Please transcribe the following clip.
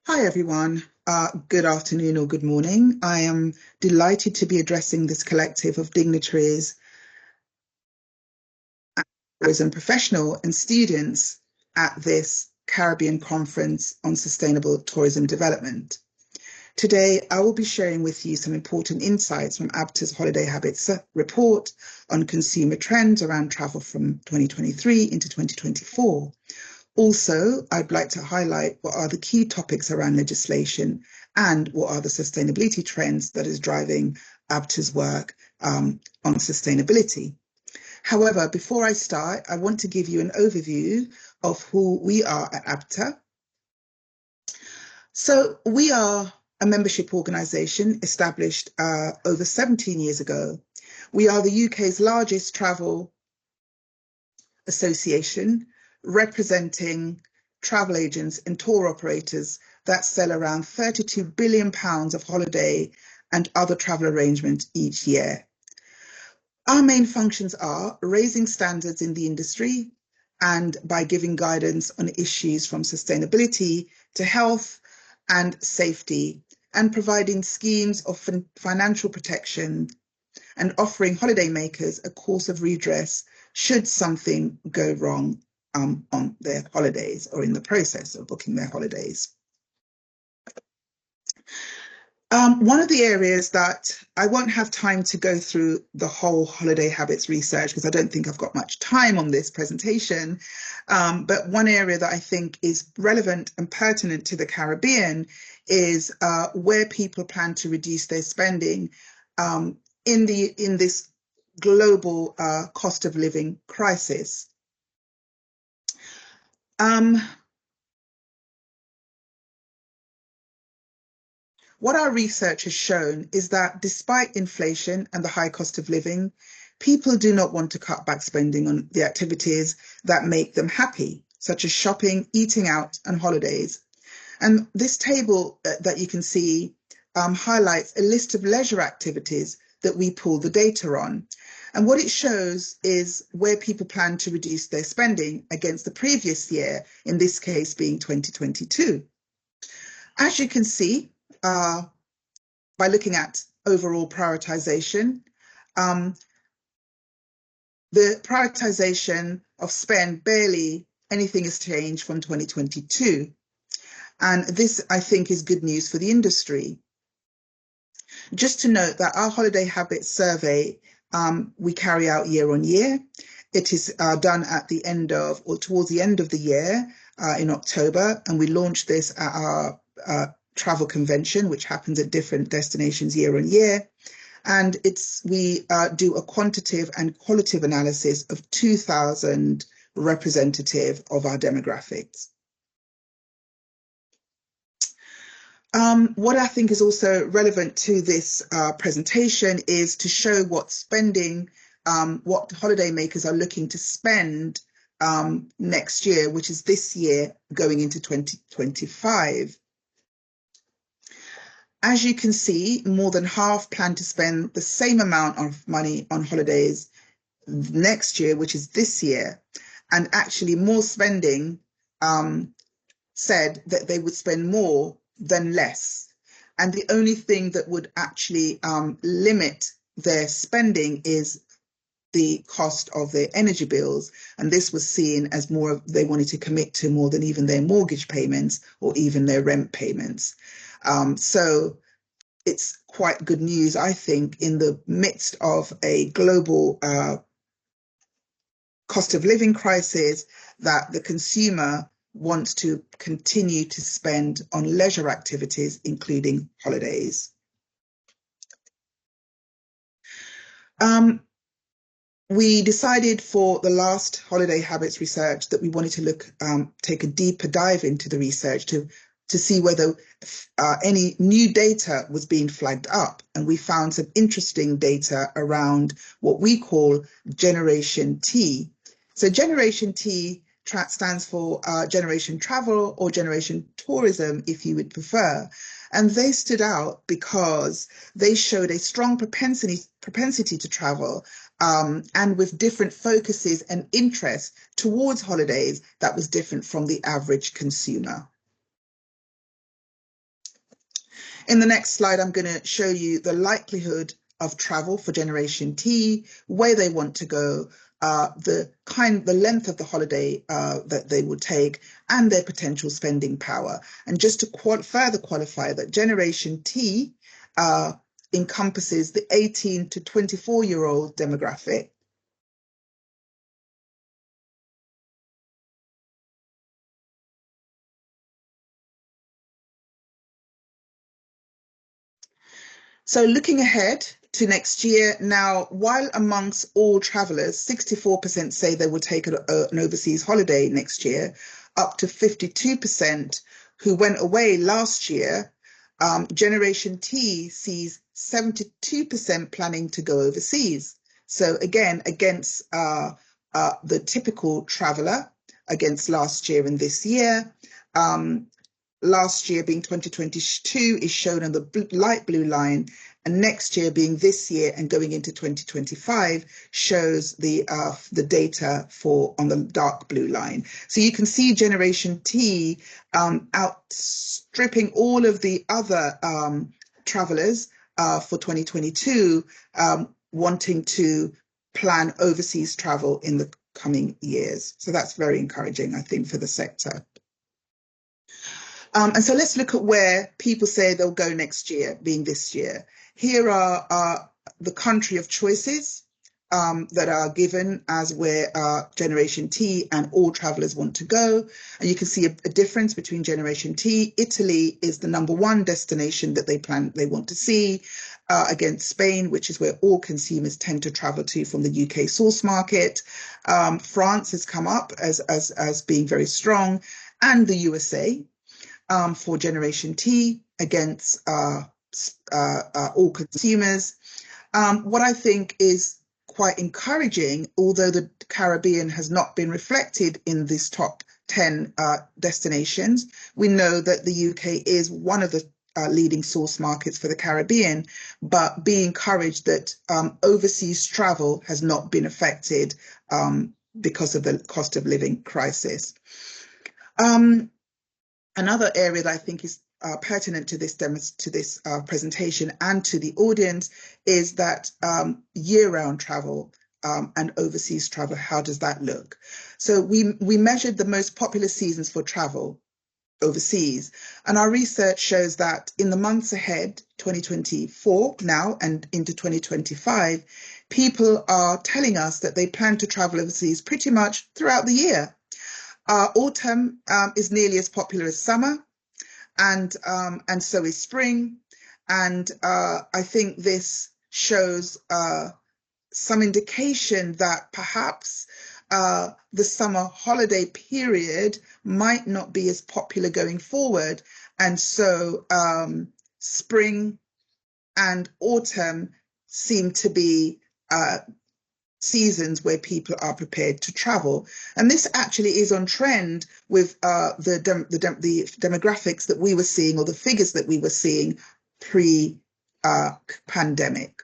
Hi, everyone. Good afternoon or good morning. I am delighted to be addressing this collective of dignitaries, and professional and students at this Caribbean Conference on Sustainable Tourism Development. Today, I will be sharing with you some important insights from ABTA's Holiday Habits report on consumer trends around travel from 2023 into 2024. Also, I'd like to highlight what are the key topics around legislation and what are the sustainability trends that is driving ABTA's work on sustainability. However, before I start, I want to give you an overview of who we are at ABTA. So we are a membership organisation established over 17 years ago. We are the UK's largest travel association, representing travel agents and tour operators that sell around £32 billion of holiday and other travel arrangements each year. Our main functions are raising standards in the industry and by giving guidance on issues from sustainability to health and safety, and providing schemes of financial protection and offering holidaymakers a course of redress should something go wrong on their holidays or in the process of booking their holidays. One of the areas that I won't have time to go through the whole holiday habits research because I don't think I've got much time on this presentation, but one area that I think is relevant and pertinent to the Caribbean is where people plan to reduce their spending in this global cost of living crisis. What our research has shown is that despite inflation and the high cost of living, people do not want to cut back spending on the activities that make them happy, such as shopping, eating out, and holidays. And this table that you can see highlights a list of leisure activities that we pull the data on. And what it shows is where people plan to reduce their spending against the previous year, in this case being 2022. As you can see, by looking at overall prioritization, the prioritization of spend, barely anything has changed from 2022. And this, I think, is good news for the industry. Just to note that our holiday habits survey we carry out year on year. It is done at the end of, or towards the end of the year in October, and we launched this at our travel convention, which happens at different destinations year on year. And we do a quantitative and qualitative analysis of 2,000 representative of our demographics. What I think is also relevant to this presentation is to show what spending, what holidaymakers are looking to spend next year, which is this year going into 2025. As you can see, more than half plan to spend the same amount of money on holidays next year, which is this year, and actually more spending said that they would spend more than less. And the only thing that would actually limit their spending is the cost of their energy bills. And this was seen as more of, they wanted to commit to more than even their mortgage payments or even their rent payments. So it's quite good news, I think, in the midst of a global cost of living crisis, that the consumer wants to continue to spend on leisure activities, including holidays. We decided for the last holiday habits research that we wanted to take a deeper dive into the research to see whether any new data was being flagged up. And we found some interesting data around what we call Generation T. So Generation T stands for Generation Travel or Generation Tourism, if you would prefer. And they stood out because they showed a strong propensity to travel, and with different focuses and interests towards holidays that was different from the average consumer. In the next slide, I'm going to show you the likelihood of travel for Generation T, where they want to go, the length of the holiday that they will take, and their potential spending power. And just to further qualify that Generation T encompasses the 18 to 24-year-old demographic. So looking ahead to next year, now, while amongst all travellers, 64% say they will take an overseas holiday next year, up to 52% who went away last year, Generation T sees 72% planning to go overseas. So again, against the typical traveller, against last year and this year, last year being 2022 is shown on the light blue line, and next year being this year and going into 2025 shows the data for on the dark blue line. So you can see Generation T outstripping all of the other travelers for 2022 wanting to plan overseas travel in the coming years. So that's very encouraging, I think, for the sector. And so let's look at where people say they'll go next year, being this year. Here are the country of choices that are given as where Generation T and all travellers want to go. And you can see a difference between Generation T. Italy is the #1 destination that they want to see, against Spain, which is where all consumers tend to travel to from the UK source market. France has come up as being very strong, and the USA. For Generation T against all consumers. What I think is quite encouraging, although the Caribbean has not been reflected in these top 10 destinations, we know that the UK is one of the leading source markets for the Caribbean, but be encouraged that overseas travel has not been affected because of the cost of living crisis. Another area that I think is pertinent to this presentation and to the audience is that year-round travel and overseas travel. How does that look? So we measured the most popular seasons for travel overseas, and our research shows that in the months ahead, 2024 now and into 2025, people are telling us that they plan to travel overseas pretty much throughout the year. Autumn is nearly as popular as summer, and so is spring. And I think this shows some indication that perhaps the summer holiday period might not be as popular going forward. And so spring and autumn seem to be seasons where people are prepared to travel. And this actually is on trend with the demographics that we were seeing, or the figures that we were seeing pre-pandemic.